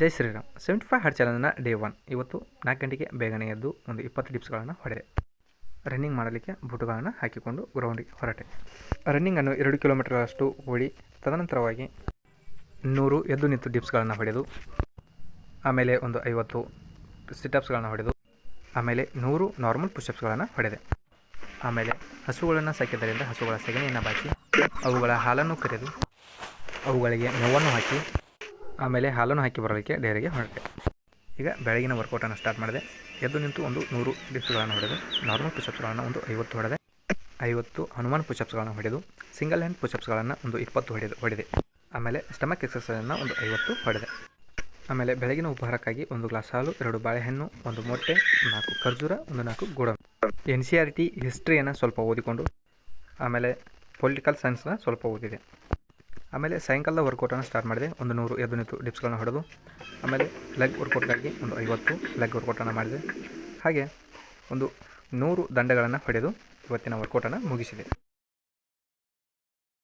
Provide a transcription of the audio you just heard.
ಜೈ Shriram 75 heart ಚಾಲೆಂಜ್ನ day 1. ಇವತ್ತು 4 ಗಂಟೆಗೆ ಬೇಗನೆ ಎದ್ದು ಒಂದು 20 ಡಿಪ್ಸ್ಗಳನ್ನು ಹೊಡೆದೆ. ರನ್ನಿಂಗ್ ಮಾಡಲಿಕ್ಕೆ ಬೂಟುಗಳನ್ನು ಹಾಕಿಕೊಂಡು ಗ್ರೌಂಡಿಗೆ ಹೊರಟೆ. ರನ್ನಿಂಗನ್ನು 2 ಕಿಲೋಮೀಟರ್ಗಳಷ್ಟು ಓಡಿ ತದನಂತರವಾಗಿ 100 ಎದ್ದು ನಿಂತು ಡಿಪ್ಸ್ಗಳನ್ನು ಹೊಡೆದು, ಆಮೇಲೆ ಒಂದು 50 ಸಿಟಪ್ಸ್ಗಳನ್ನು ಹೊಡೆದು, ಆಮೇಲೆ 100 ನಾರ್ಮಲ್ ಪುಷಪ್ಸ್ಗಳನ್ನು ಹೊಡೆದೆ. ಆಮೇಲೆ ಹಸುಗಳನ್ನು ಸಾಕಿದ್ದರಿಂದ ಹಸುಗಳ ಸೆಗಣಿಯನ್ನು ಬಾಚಿ ಅವುಗಳ ಹಾಲನ್ನು ಕರೆದು ಅವುಗಳಿಗೆ ಮೇವನ್ನು ಹಾಕಿ ಆಮೇಲೆ ಹಾಲನ್ನು ಹಾಕಿ ಬರಲಿಕ್ಕೆ ಡೈರಿಗೆ ಹೊರಟೆ. ಈಗ ಬೆಳಗಿನ ವರ್ಕೌಟನ್ನು ಸ್ಟಾರ್ಟ್ ಮಾಡಿದೆ. ಎದ್ದು ನಿಂತು ಒಂದು 100 ಡಿಪ್ಸ್ಗಳನ್ನು ಹೊಡೆದು, ನಾರ್ಮಲ್ ಪುಷಪ್ಸ್ಗಳನ್ನು ಒಂದು 50 ಹೊಡೆದೆ. 50 ಹನುಮಾನ್ ಪುಷಪ್ಸ್ಗಳನ್ನು ಹೊಡೆದು, ಸಿಂಗಲ್ ಹ್ಯಾಂಡ್ ಪುಷಪ್ಸ್ಗಳನ್ನು ಒಂದು 20 ಹೊಡೆದೆ. ಆಮೇಲೆ ಸ್ಟಮಕ್ ಎಕ್ಸರ್ಸೈಸನ್ನು ಒಂದು 50 ಹೊಡೆದೆ. ಆಮೇಲೆ ಬೆಳಗಿನ ಉಪಹಾರಕ್ಕಾಗಿ 1 ಗ್ಲಾಸ್ ಹಾಲು, 2 ಬಾಳೆಹಣ್ಣು, 1 ಮೊಟ್ಟೆ, 4 ಖರ್ಜೂರ, 4 ಗೋಡಂಬಿ. NCERT ಹಿಸ್ಟ್ರಿಯನ್ನು ಸ್ವಲ್ಪ ಓದಿಕೊಂಡು, ಆಮೇಲೆ ಪೊಲಿಟಿಕಲ್ ಸೈನ್ಸ್ನ ಸ್ವಲ್ಪ ಓದಿದೆ. ಆಮೇಲೆ ಸಾಯಂಕಾಲದ ವರ್ಕೌಟನ್ನು ಸ್ಟಾರ್ಟ್ ಮಾಡಿದೆ. ಒಂದು 100 ಎದ್ದು ನಿಂತು ಡಿಪ್ಸ್ಗಳನ್ನು ಹೊಡೆದು, ಆಮೇಲೆ ಲೆಗ್ ವರ್ಕೌಟ್ಗಾಗಿ ಒಂದು 50 ಲೆಗ್ ವರ್ಕೌಟನ್ನು ಮಾಡಿದೆ. ಹಾಗೆ ಒಂದು 100 ದಂಡಗಳನ್ನು ಹೊಡೆದು ಇವತ್ತಿನ ವರ್ಕೌಟನ್ನು ಮುಗಿಸಿದೆ.